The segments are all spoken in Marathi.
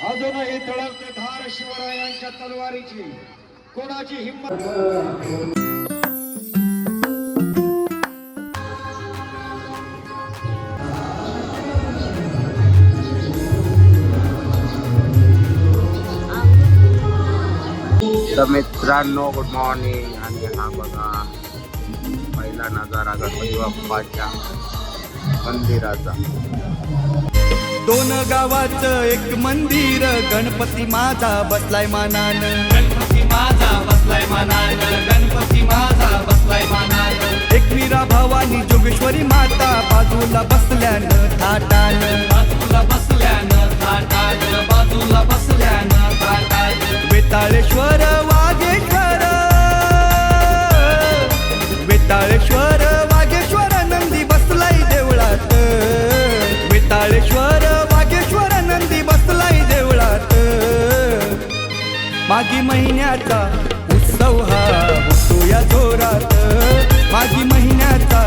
अजूनही तळपते धार शिवरायांच्या तलवारीची, कोणाची हिंमत. तर मित्रांनो गुड मॉर्निंग. आणि हा बघा पहिला नजारा गणपती बाप्पाच्या मंदिराचा. दोन गावाचं एक मंदिर, गणपती माझा बसलाय मानान, गणपती माझा बसलाय मानान, गणपती माझा बसलाय मानान. एकवीरा भवानी जोगेश्वरी माता बाजूला बसल्यानं थाटान, बाजूला बसल्यानं थाटान, बाजूला बसल्यानं थाटान. वेताळेश्वर वागेश्वर, वेताळेश्वर वागेश्वर नंदी बसलाय देवळात, वेताळेश्वर वागेश्वर नंदी बसलाय देवळात. मागी महिन्याचा उत्सव हा होतो या जोरात, मागी महिन्याचा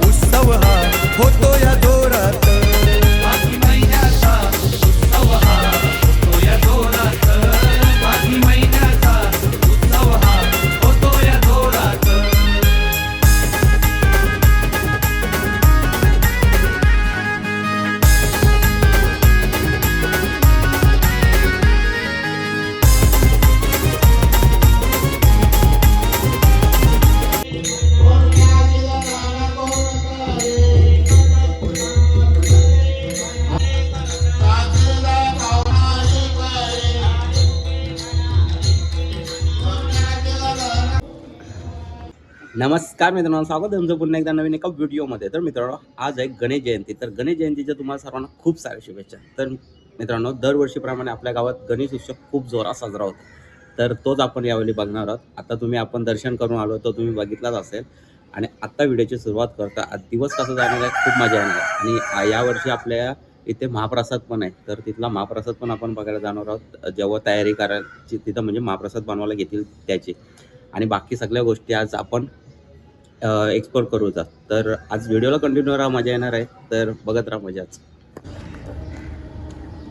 उत्सव हा होतो या जोरात, मागी महिन्याचा उत्सव हा होतो या जोरात, मागी महिन्याचा उत्सव हा होतो या जोरात. नमस्कार मित्रांनो, स्वागत आहे तुमचं पुन्हा एकदा नवीन एका व्हिडिओमध्ये. तर मित्रांनो आज आहे गणेश जयंती. तर गणेश जयंतीच्या तुम्हाला सर्वांना खूप साऱ्या शुभेच्छा. तर मित्रांनो दरवर्षीप्रमाणे आपल्या गावात गणेश उत्सव खूप जोरात साजरा होतो. तर तोच आपण यावेळी बघणार आहोत. आता आपण दर्शन करून आलो तो तुम्ही बघितलाच असेल. आणि आत्ता व्हिडिओची सुरुवात करता. आज दिवस कसा जाणार आहे, खूप मजा येणार आहे. आणि यावर्षी आपल्या इथे महाप्रसाद पण आहे. तर तिथला महाप्रसाद पण आपण बघायला जाणार आहोत. जेव्हा तयारी करायची तिथं म्हणजे महाप्रसाद बनवायला घेतील त्याची, आणि बाकी सगळ्या गोष्टी आज आपण एक्सप्लोर करूचा. तर आज व्हिडिओला कंटिन्यू राहा, मजा येणार आहे. तर बघत राहा मजाच.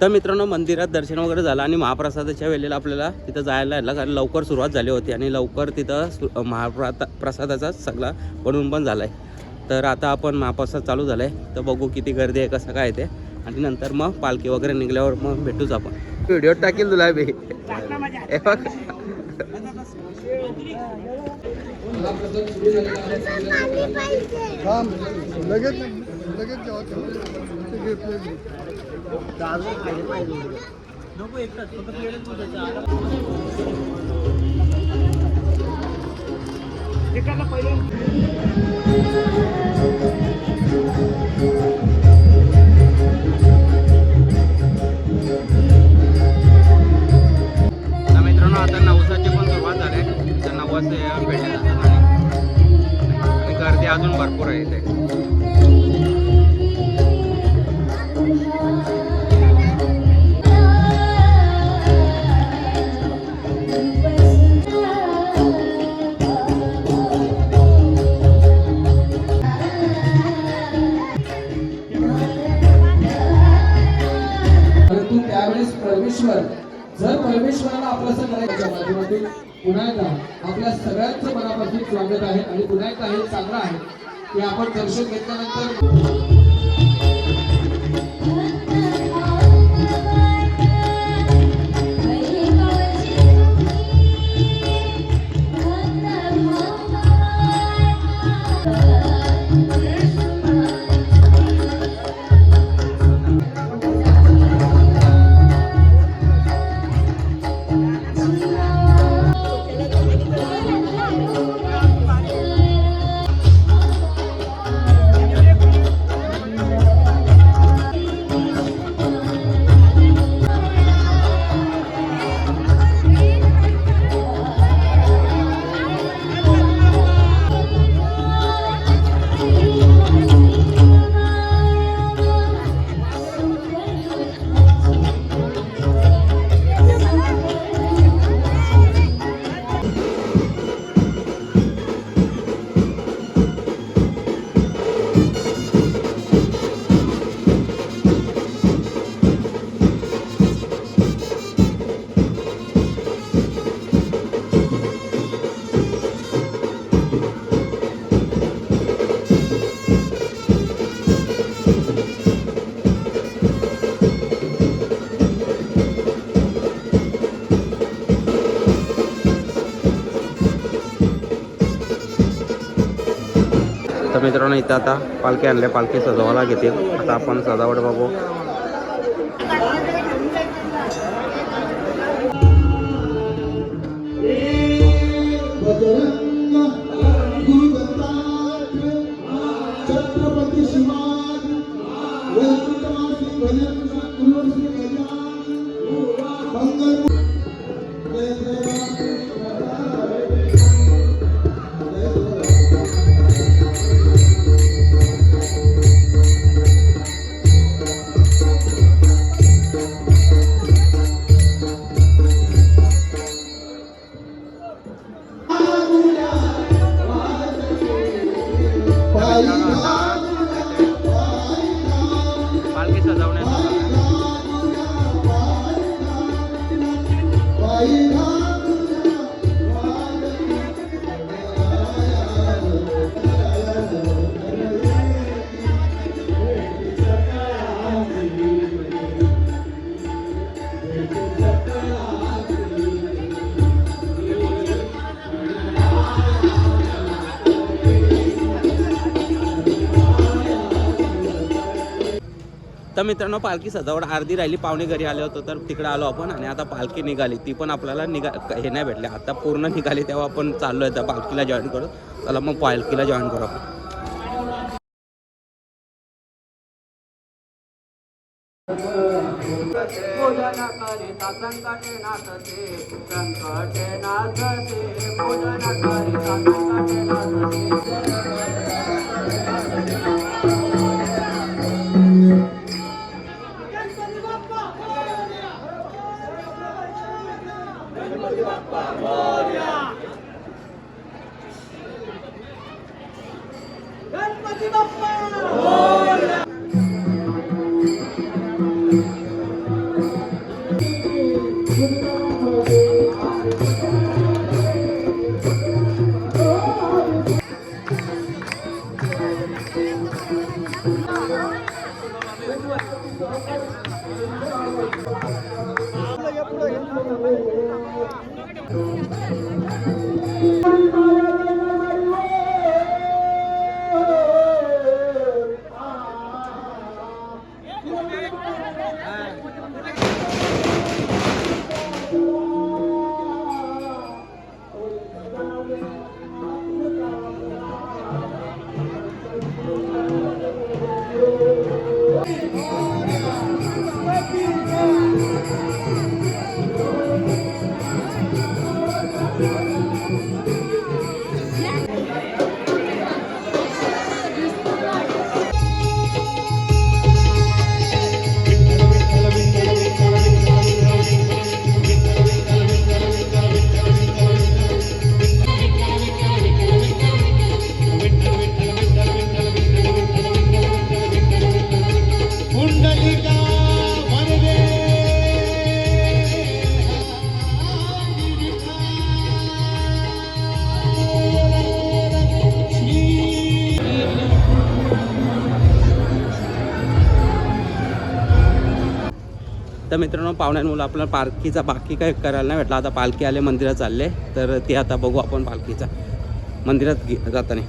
तर मित्रांनो मंदिरात दर्शन वगैरे झालं आणि महाप्रसादाच्या वेळेला आपल्याला तिथं जायला लागलं, कारण लवकर सुरुवात झाली होती आणि लवकर तिथं महाप्रसादाचा सगळा बनवून पण झाला आहे. तर आता आपण महाप्रसाद चालू झाला आहे. तर बघू किती गर्दी आहे, कसं काय ते, आणि नंतर मग पालखी वगैरे निघल्यावर मग भेटूच आपण. व्हिडिओ टाकेल तुला बी. मित्रांनो आता नवसाची पण सुरुवात झाली. तर नवस भेटले आणि गर्दी अजून भरपूर आहे इथे. परंतु त्यावेळेस परमेश्वर जर परमेश्वराला आपलं करायच्या माध्यमातून पुन्हा एकदा आपल्या सगळ्यांचं मनापासून स्वागत आहे. आणि पुन्हा एकदा हे चांगलं आहे की आपण दर्शन घेतल्यानंतर तर मित्रांनो इथं आता पालखी आणल्या, पालखी सजवायला घेतील. आता आपण सजावट बघू. छत्रपती शिवाजी पालखी सजवण्याचा तर मित्रांनो पालखी सजावट अर्धी राहिली, पाहुणे घरी आले होतो तर तिकडे आलो आपण आणि आता पालखी निघाली. ती पण आपल्याला हे नाही भेटले, आता पूर्ण निघाली तेव्हा आपण चाललो आहे त्या पालखीला जॉईन करू. चला मग पालखीला जॉईन करू आपण. भोजन करिता संकटे नाथते, संकटे नाथते, भोजन करिता संकटे गणपती बाप्पा तर मित्रांनो पाहुण्यांमुळे आपल्याला पालखीचा बाकी काय करायला नाही भेटला. आता पालखी आले, मंदिरात चालले, तर ते आता बघू आपण पालखीचा मंदिरात जाताना.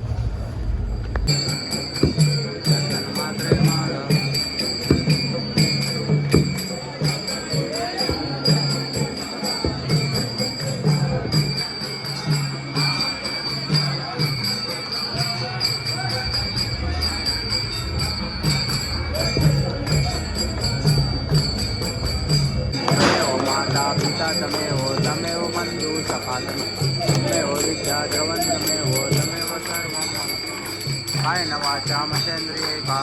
तमेव तमेव बंधु सकालम तमेव विद्या द्रवण तमेव तमेव सर्वम कायेन वाचा महेन्द्रिये का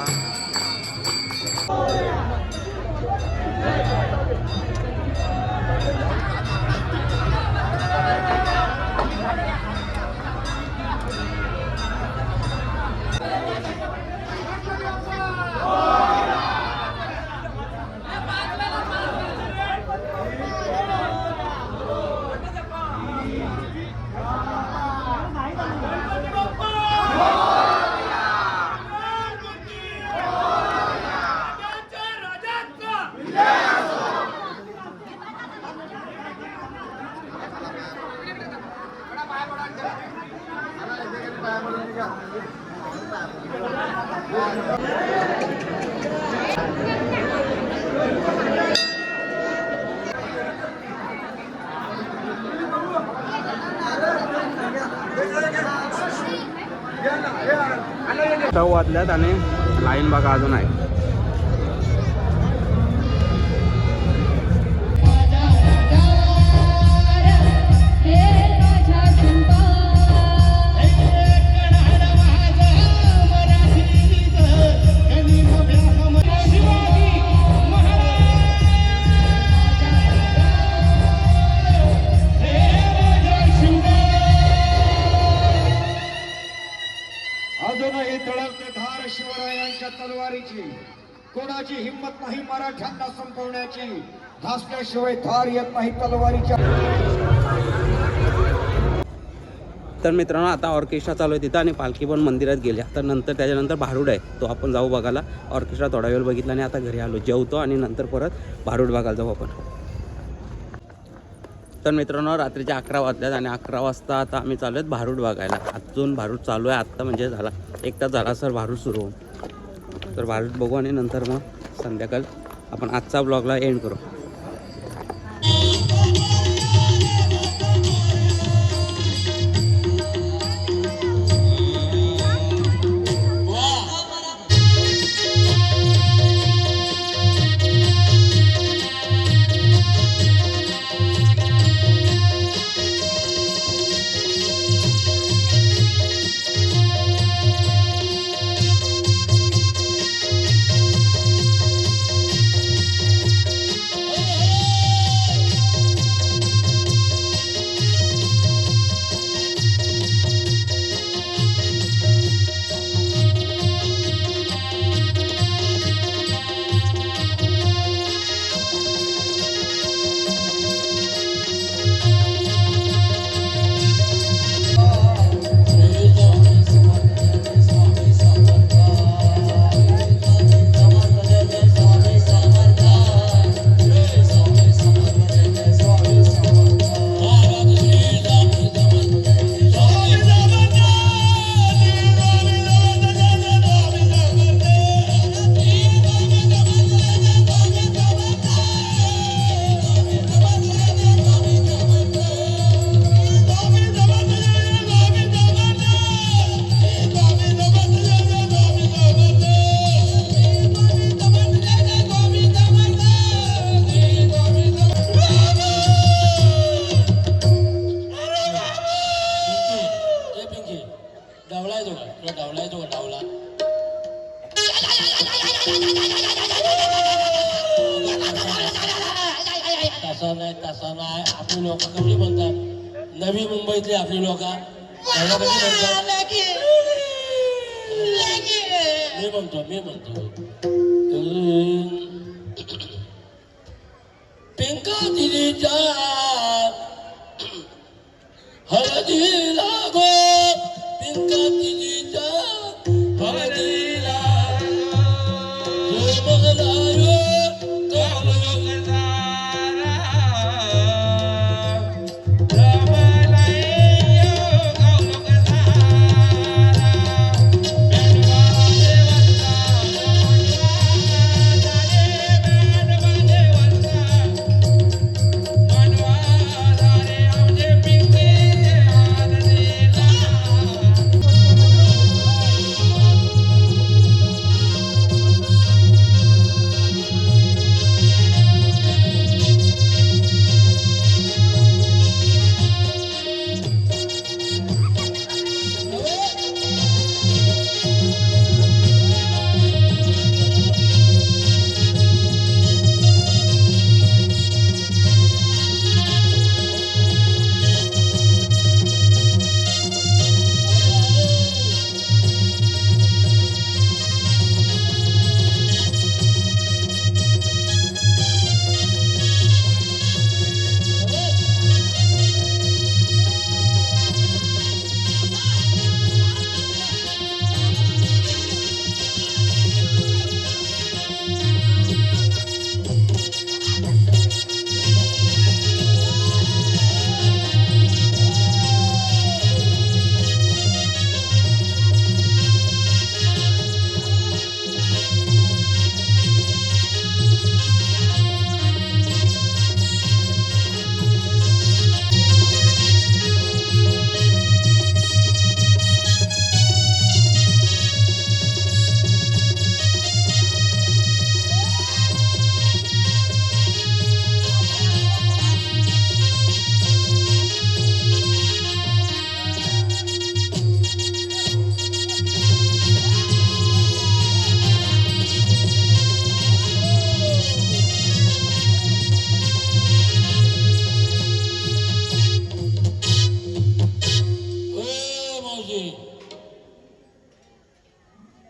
9 वाजल्यात आणि लाईन बघा अजून आहे. अजूनही तळपते धार शिवरायांच्या तलवारीची. कोणाची हिंमत नाही मराठ्यांना संपवण्याची. धासल्याशिवाय धार येत नाही तलवारीच्या. तर मित्रांनो आता ऑर्केस्ट्रा चालू आहे तिथं आणि पालखी पण मंदिरात गेल्या. तर नंतर त्याच्यानंतर भारूड आहे तो आपण जाऊ बघायला. ऑर्केस्ट्रा थोडा वेळ बघितला आणि आता घरी आलो, जेवतो आणि नंतर परत भारूड बघायला जाऊ आपण. तर मित्रांनो रात्रीचे 11 वाजल्यात आणि 11 वाजता आता आम्ही चालू आहेत भारूड बघायला. अजून भारूड चालू आहे आत्ता, म्हणजे झाला 1 तास झाला सर भारूड सुरू होऊन. तर भारूड बघू आणि नंतर मग संध्याकाळ आपण आजचा ब्लॉगला एंड करू. तसा नाही आपली लोक कशी म्हणतात, नवी मुंबईतली आपली लोक मी म्हणतो पिंका दिलीच्या हळदीला गो, पिंका दिलीच्या हळदीला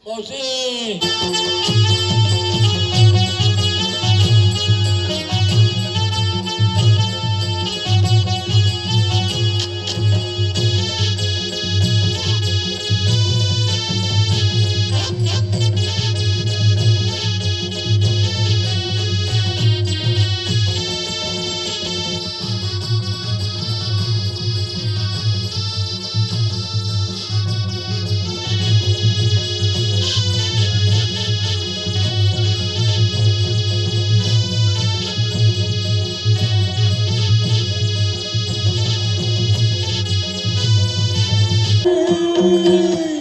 मावशी जय